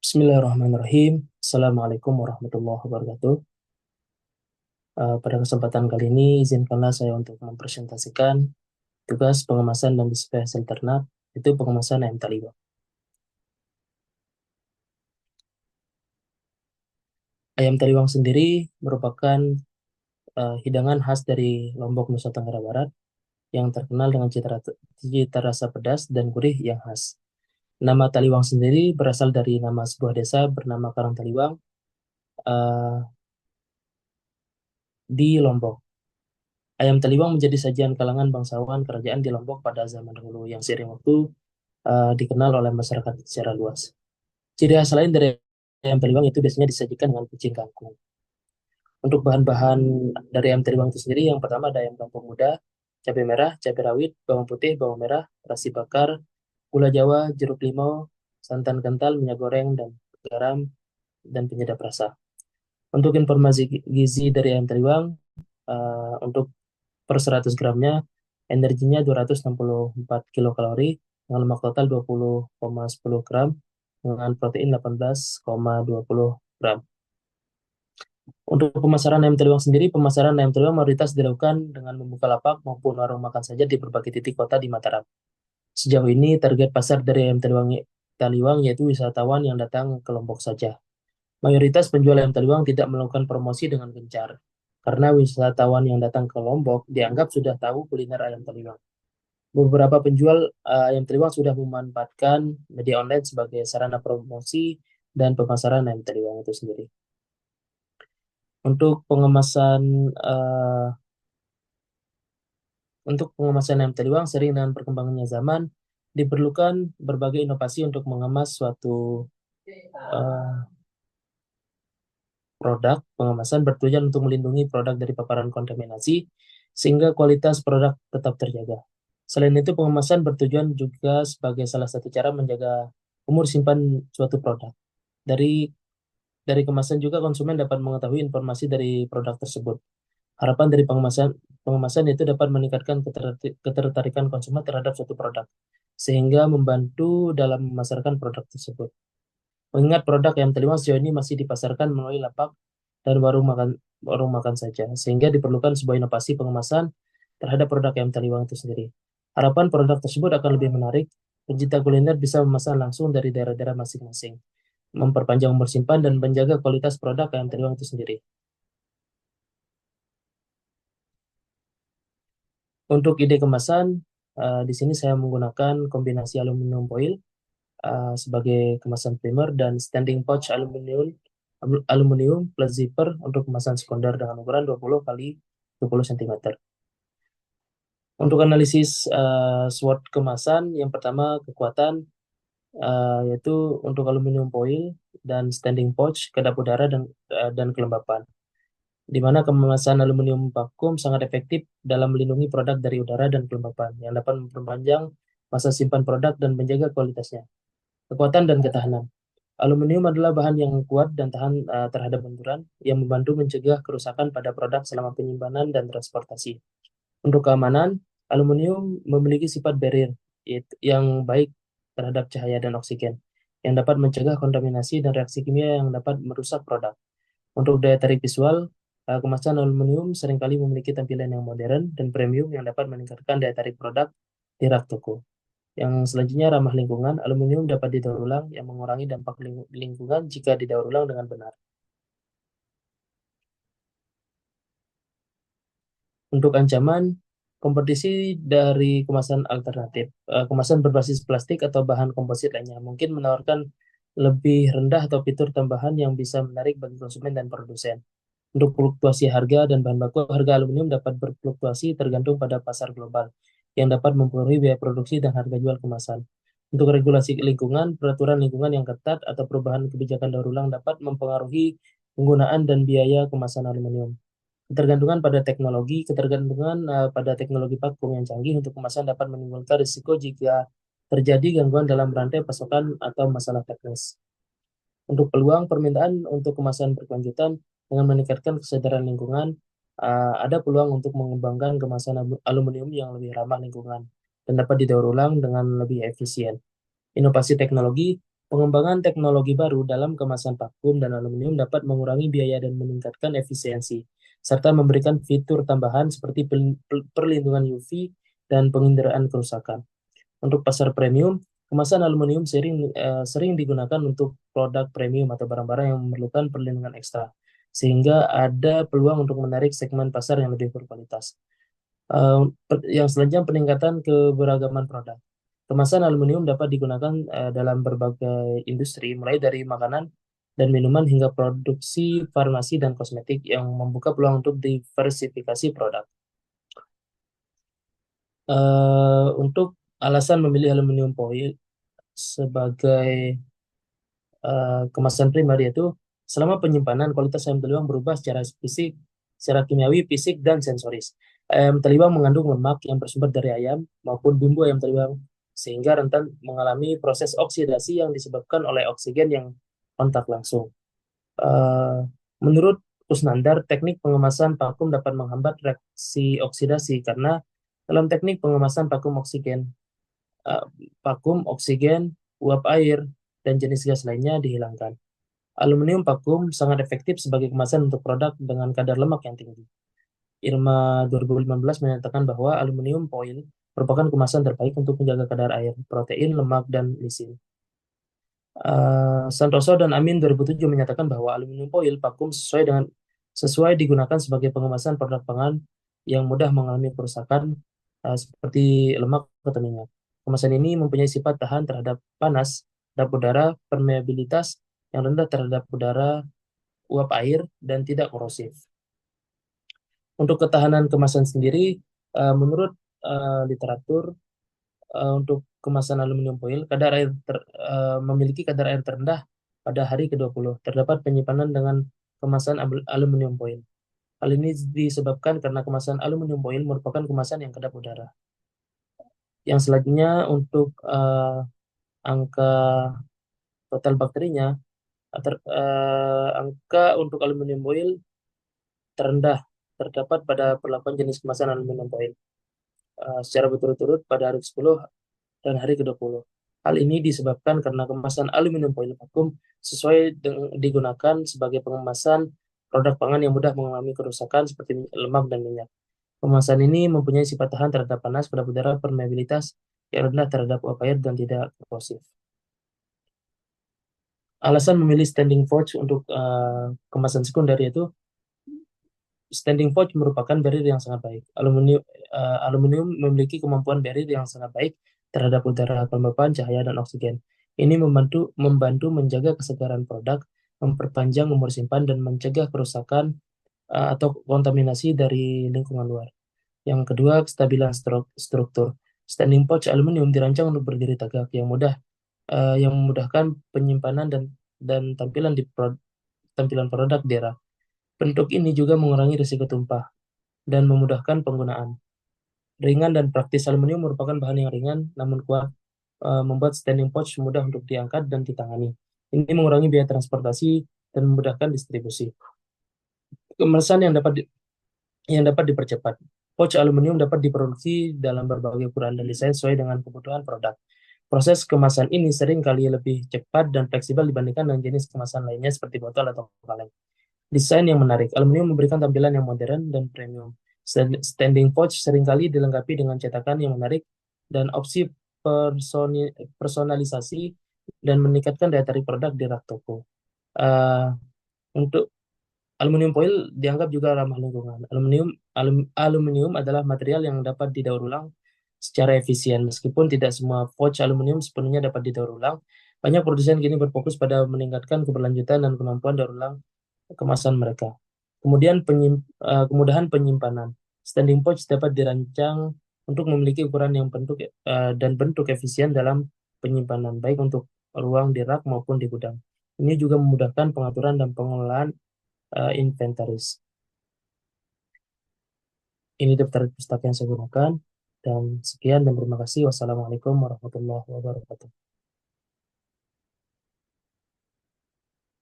Bismillahirrahmanirrahim. Assalamualaikum warahmatullahi wabarakatuh. Pada kesempatan kali ini, izinkanlah saya untuk mempresentasikan tugas pengemasan dan display hasil ternak, itu pengemasan ayam taliwang. Ayam taliwang sendiri merupakan hidangan khas dari Lombok, Nusa Tenggara Barat yang terkenal dengan cita rasa pedas dan gurih yang khas. Nama taliwang sendiri berasal dari nama sebuah desa bernama Karang Taliwang eh, di Lombok. Ayam taliwang menjadi sajian kalangan bangsawan kerajaan di Lombok pada zaman dahulu yang seiring waktu dikenal oleh masyarakat secara luas. Ciri khas lain dari ayam taliwang itu biasanya disajikan dengan kucing kangkung. Untuk bahan-bahan dari ayam taliwang itu sendiri, yang pertama ada ayam kampung muda, cabai merah, cabai rawit, bawang putih, bawang merah, terasi bakar, gula Jawa, jeruk limau, santan kental, minyak goreng, dan garam, dan penyedap rasa. Untuk informasi gizi dari ayam taliwang, untuk per 100 gramnya, energinya 264 kilokalori, dengan lemak total 20,10 gram, dengan protein 18,20 gram. Untuk pemasaran ayam taliwang sendiri, pemasaran ayam taliwang mayoritas dilakukan dengan membuka lapak maupun warung makan saja di berbagai titik kota di Mataram. Sejauh ini, target pasar dari ayam taliwang yaitu wisatawan yang datang ke Lombok saja. Mayoritas penjual ayam taliwang tidak melakukan promosi dengan gencar, karena wisatawan yang datang ke Lombok dianggap sudah tahu kuliner ayam taliwang. Beberapa penjual ayam taliwang sudah memanfaatkan media online sebagai sarana promosi dan pemasaran ayam taliwang itu sendiri. Untuk pengemasan eh, untuk pengemasan ayam taliwang sering dengan perkembangannya zaman diperlukan berbagai inovasi untuk mengemas suatu eh, produk. Pengemasan bertujuan untuk melindungi produk dari paparan kontaminasi sehingga kualitas produk tetap terjaga. Selain itu, pengemasan bertujuan juga sebagai salah satu cara menjaga umur simpan suatu produk. Dari dari kemasan juga konsumen dapat mengetahui informasi dari produk tersebut. Harapan dari pengemasan itu dapat meningkatkan ketertarikan konsumen terhadap suatu produk, sehingga membantu dalam memasarkan produk tersebut. Mengingat produk ayam taliwang sejauh ini masih dipasarkan melalui lapak dan warung makan saja, sehingga diperlukan sebuah inovasi pengemasan terhadap produk ayam taliwang itu sendiri. Harapan produk tersebut akan lebih menarik, pencinta kuliner bisa memesan langsung dari daerah-daerah masing-masing, memperpanjang umur simpan dan menjaga kualitas produk ayam taliwang itu sendiri. Untuk ide kemasan, di sini saya menggunakan kombinasi aluminium foil sebagai kemasan primer dan standing pouch aluminium plus zipper untuk kemasan sekunder dengan ukuran 20 kali 20 cm. Untuk analisis SWOT kemasan, yang pertama kekuatan yaitu untuk aluminium foil dan standing pouch, kedap udara dan kelembapan. Di mana kemasan aluminium vakum sangat efektif dalam melindungi produk dari udara dan kelembapan yang dapat memperpanjang masa simpan produk dan menjaga kualitasnya. Kekuatan dan ketahanan. Aluminium adalah bahan yang kuat dan tahan terhadap benturan yang membantu mencegah kerusakan pada produk selama penyimpanan dan transportasi. Untuk keamanan, aluminium memiliki sifat barrier yang baik terhadap cahaya dan oksigen, yang dapat mencegah kontaminasi dan reaksi kimia yang dapat merusak produk. Untuk daya tarik visual, kemasan aluminium seringkali memiliki tampilan yang modern dan premium yang dapat meningkatkan daya tarik produk di rak toko. Yang selanjutnya ramah lingkungan, aluminium dapat didaur ulang yang mengurangi dampak lingkungan jika didaur ulang dengan benar. Untuk ancaman, kompetisi dari kemasan alternatif, kemasan berbasis plastik atau bahan komposit lainnya mungkin menawarkan lebih rendah atau fitur tambahan yang bisa menarik bagi konsumen dan produsen. Untuk fluktuasi harga dan bahan baku, harga aluminium dapat berfluktuasi tergantung pada pasar global yang dapat mempengaruhi biaya produksi dan harga jual kemasan. Untuk regulasi lingkungan, peraturan lingkungan yang ketat atau perubahan kebijakan daur ulang dapat mempengaruhi penggunaan dan biaya kemasan aluminium. Ketergantungan pada teknologi vakum yang canggih untuk kemasan dapat menimbulkan risiko jika terjadi gangguan dalam rantai pasokan atau masalah teknis. Untuk peluang permintaan untuk kemasan berkelanjutan dengan meningkatkan kesadaran lingkungan, ada peluang untuk mengembangkan kemasan aluminium yang lebih ramah lingkungan dan dapat didaur ulang dengan lebih efisien. Inovasi teknologi, Pengembangan teknologi baru dalam kemasan vakum dan aluminium dapat mengurangi biaya dan meningkatkan efisiensi, serta memberikan fitur tambahan seperti perlindungan UV dan penginderaan kerusakan. Untuk pasar premium, kemasan aluminium sering digunakan untuk produk premium atau barang-barang yang memerlukan perlindungan ekstra, sehingga ada peluang untuk menarik segmen pasar yang lebih berkualitas. Yang selanjutnya peningkatan keberagaman produk. Kemasan aluminium dapat digunakan dalam berbagai industri, mulai dari makanan dan minuman hingga produksi farmasi dan kosmetik yang membuka peluang untuk diversifikasi produk. Untuk alasan memilih aluminium foil sebagai kemasan primer yaitu selama penyimpanan kualitas ayam taliwang berubah secara fisik, secara kimiawi, fisik, dan sensoris. Ayam taliwang mengandung lemak yang bersumber dari ayam maupun bumbu ayam taliwang sehingga rentan mengalami proses oksidasi yang disebabkan oleh oksigen yang kontak langsung. Eh, Menurut Kusnandar, teknik pengemasan vakum dapat menghambat reaksi oksidasi karena dalam teknik pengemasan eh, vakum, oksigen, uap air, dan jenis gas lainnya dihilangkan. Aluminium vakum sangat efektif sebagai kemasan untuk produk dengan kadar lemak yang tinggi. IRMA 2015 menyatakan bahwa aluminium foil merupakan kemasan terbaik untuk menjaga kadar air, protein, lemak, dan lisin. Santoso dan Amin 2007 menyatakan bahwa aluminium foil vakum sesuai digunakan sebagai pengemasan produk pangan yang mudah mengalami kerusakan seperti lemak atau minyak. Kemasan ini mempunyai sifat tahan terhadap panas, terhadap udara, permeabilitas yang rendah terhadap udara, uap air, dan tidak korosif. Untuk ketahanan kemasan sendiri, menurut literatur, untuk kemasan aluminium foil, memiliki kadar air terendah pada hari ke-20. Terdapat penyimpanan dengan kemasan aluminium foil. Hal ini disebabkan karena kemasan aluminium foil merupakan kemasan yang kedap udara. Yang selanjutnya untuk angka total bakterinya, angka untuk aluminium foil terendah terdapat pada perlakuan jenis kemasan aluminium foil secara berturut-turut pada hari ke-10 dan hari ke-20. Hal ini disebabkan karena kemasan aluminium foil vakum digunakan sebagai pengemasan produk pangan yang mudah mengalami kerusakan seperti lemak dan minyak. Kemasan ini mempunyai sifat tahan terhadap panas, pada udara, permeabilitas yang rendah terhadap uap air, dan tidak korosif. Alasan memilih standing forge untuk kemasan sekunder yaitu standing forge merupakan barrier yang sangat baik. Aluminium memiliki kemampuan barrier yang sangat baik terhadap udara, kelembapan, cahaya, dan oksigen. Ini membantu menjaga kesegaran produk, memperpanjang umur simpan, dan mencegah kerusakan atau kontaminasi dari lingkungan luar. Yang kedua, kestabilan struktur. Standing pouch aluminium dirancang untuk berdiri tegak yang memudahkan penyimpanan dan tampilan produk di rak. Bentuk ini juga mengurangi risiko tumpah dan memudahkan penggunaan. Ringan dan praktis, aluminium merupakan bahan yang ringan namun kuat, membuat standing pouch mudah untuk diangkat dan ditangani. Ini mengurangi biaya transportasi dan memudahkan distribusi. Kemasan yang dapat dipercepat. Pouch aluminium dapat diproduksi dalam berbagai ukuran dan desain sesuai dengan kebutuhan produk. Proses kemasan ini sering kali lebih cepat dan fleksibel dibandingkan dengan jenis kemasan lainnya seperti botol atau kaleng. Desain yang menarik. Aluminium memberikan tampilan yang modern dan premium. Standing pouch seringkali dilengkapi dengan cetakan yang menarik dan opsi personalisasi dan meningkatkan daya tarik produk di rak toko. Uh, untuk aluminium foil dianggap juga ramah lingkungan. Aluminium adalah material yang dapat didaur ulang secara efisien. Meskipun tidak semua pouch aluminium sepenuhnya dapat didaur ulang, banyak produsen kini berfokus pada meningkatkan keberlanjutan dan kemampuan daur ulang kemasan mereka. Kemudahan penyimpanan. Standing pouch dapat dirancang untuk memiliki ukuran yang dan bentuk efisien dalam penyimpanan, baik untuk ruang di rak maupun di gudang. Ini juga memudahkan pengaturan dan pengelolaan inventaris. Ini daftar pustaka yang saya gunakan. Dan sekian dan terima kasih. Wassalamualaikum warahmatullahi wabarakatuh.